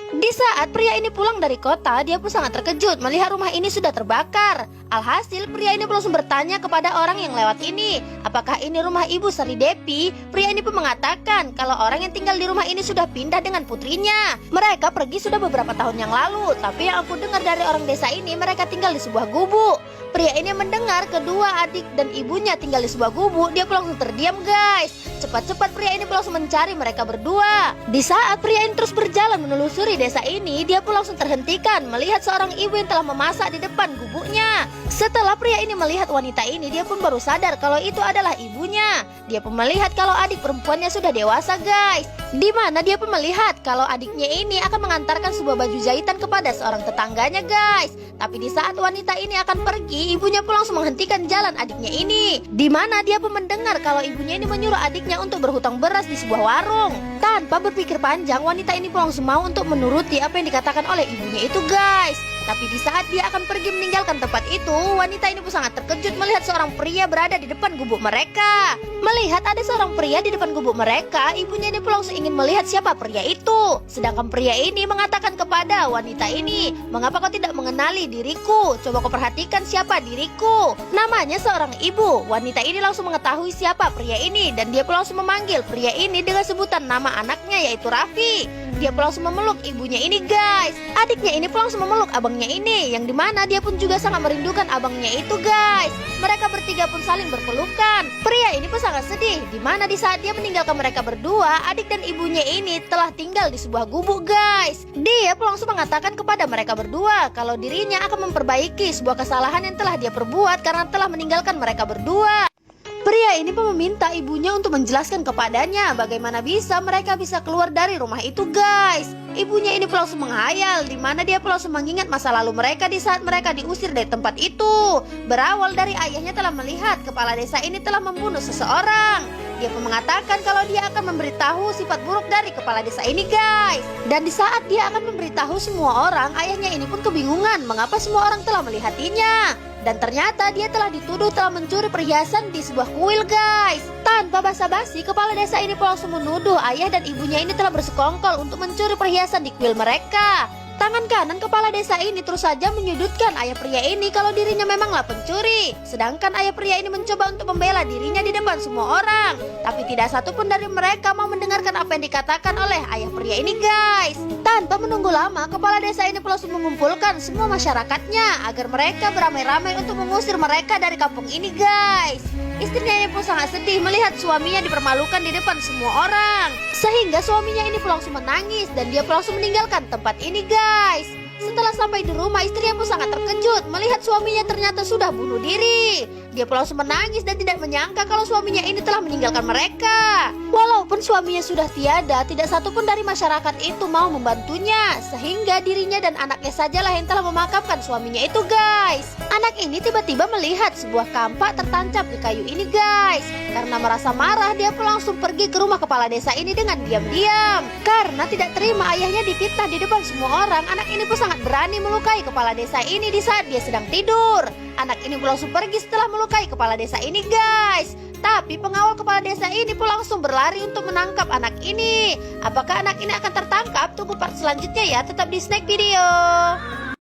Di saat pria ini pulang dari kota, dia pun sangat terkejut melihat rumah ini sudah terbakar. Alhasil, pria ini pun langsung bertanya kepada orang yang lewat ini, apakah ini rumah Ibu Sari Depi? Pria ini pun mengatakan kalau orang yang tinggal di rumah ini sudah pindah dengan putrinya. Mereka pergi sudah beberapa tahun yang lalu, tapi yang aku dengar dari orang desa ini, mereka tinggal di sebuah gubuk. Pria ini mendengar kedua adik dan ibunya tinggal di sebuah gubuk, dia pun langsung terdiam, guys. Cepat-cepat pria ini pun langsung mencari mereka berdua. Di saat pria ini terus berjalan menelusuri desa ini, dia pun langsung terhentikan melihat seorang ibu yang telah memasak di depan gubuknya. Setelah pria ini melihat wanita ini, dia pun baru sadar kalau itu adalah ibunya. Dia pun melihat kalau adik perempuannya sudah dewasa, guys. Di mana dia pun melihat kalau adiknya ini akan mengantarkan sebuah baju jahitan kepada seorang tetangganya, guys. Tapi di saat wanita ini akan pergi, ibunya pun langsung menghentikan jalan adiknya ini. Di mana dia pun mendengar kalau ibunya ini menyuruh adiknya untuk berhutang beras di sebuah warung. Tanpa berpikir panjang, wanita ini pun langsung mau untuk menuruti apa yang dikatakan oleh ibunya itu, guys. Tapi di saat dia akan pergi meninggalkan tempat itu, wanita ini pun sangat terkejut melihat seorang pria berada di depan gubuk mereka. Melihat ada seorang pria di depan gubuk mereka, ibunya ini pun langsung ingin melihat siapa pria itu. Sedangkan pria ini mengatakan kepada wanita ini, "Mengapa kau tidak mengenali diriku? Coba kau perhatikan siapa diriku." Namanya seorang ibu. Wanita ini langsung mengetahui siapa pria ini, dan dia pun langsung memanggil pria ini dengan sebutan nama anaknya, yaitu Raffi. Dia pun langsung memeluk ibunya ini, guys. Adiknya ini pun langsung memeluk abangnya ini, yang dimana dia pun juga sangat merindukan abangnya itu, guys. Mereka bertiga pun saling berpelukan. Pria ini pun sangat sedih, dimana di saat dia meninggalkan mereka berdua, adik dan ibunya ini telah tinggal di sebuah gubuk, guys. Dia pun langsung mengatakan kepada mereka berdua kalau dirinya akan memperbaiki sebuah kesalahan yang telah dia perbuat karena telah meninggalkan mereka berdua. Pria ini pun meminta ibunya untuk menjelaskan kepadanya bagaimana bisa mereka bisa keluar dari rumah itu, guys. Ibunya ini pun langsung menghayal, di mana dia pun langsung mengingat masa lalu mereka di saat mereka diusir dari tempat itu. Berawal dari ayahnya telah melihat kepala desa ini telah membunuh seseorang. Dia pun mengatakan kalau dia akan memberitahu sifat buruk dari kepala desa ini, guys. Dan di saat dia akan memberitahu semua orang, ayahnya ini pun kebingungan mengapa semua orang telah melihatnya. Dan ternyata dia telah dituduh telah mencuri perhiasan di sebuah kuil, guys. Tanpa basa-basi, kepala desa ini pun langsung menuduh ayah dan ibunya ini telah bersekongkol untuk mencuri perhiasan di kuil mereka. Tangan kanan kepala desa ini terus saja menyudutkan ayah pria ini kalau dirinya memanglah pencuri. Sedangkan ayah pria ini mencoba untuk membela dirinya di depan semua orang. Tapi tidak satu pun dari mereka mau mendengarkan apa yang dikatakan oleh ayah pria ini, guys. Tanpa menunggu lama, kepala desa ini langsung mengumpulkan semua masyarakatnya agar mereka beramai-ramai untuk mengusir mereka dari kampung ini, guys. Istrinya ini pun sangat sedih melihat suaminya dipermalukan di depan semua orang. Sehingga suaminya ini pun langsung menangis dan dia pun langsung meninggalkan tempat ini, guys. Setelah sampai di rumah, istrinya pun sangat terkejut melihat suaminya ternyata sudah bunuh diri. Dia pun langsung menangis dan tidak menyangka kalau suaminya ini telah meninggalkan mereka. Walaupun suaminya sudah tiada, tidak satu pun dari masyarakat itu mau membantunya. Sehingga dirinya dan anaknya sajalah yang telah memakamkan suaminya itu, guys. Anak ini tiba-tiba melihat sebuah kampak tertancap di kayu ini, guys. Karena merasa marah, dia pun langsung pergi ke rumah kepala desa ini dengan diam-diam. Karena tidak terima ayahnya difitnah di depan semua orang, anak ini pun sangat berani melukai kepala desa ini di saat dia sedang tidur. Anak ini pun langsung pergi setelah melukai kepala desa ini, guys. Tapi pengawal kepala desa ini pun langsung berlari untuk menangkap anak ini. Apakah anak ini akan tertangkap? Tunggu part selanjutnya ya, tetap di Snack Video.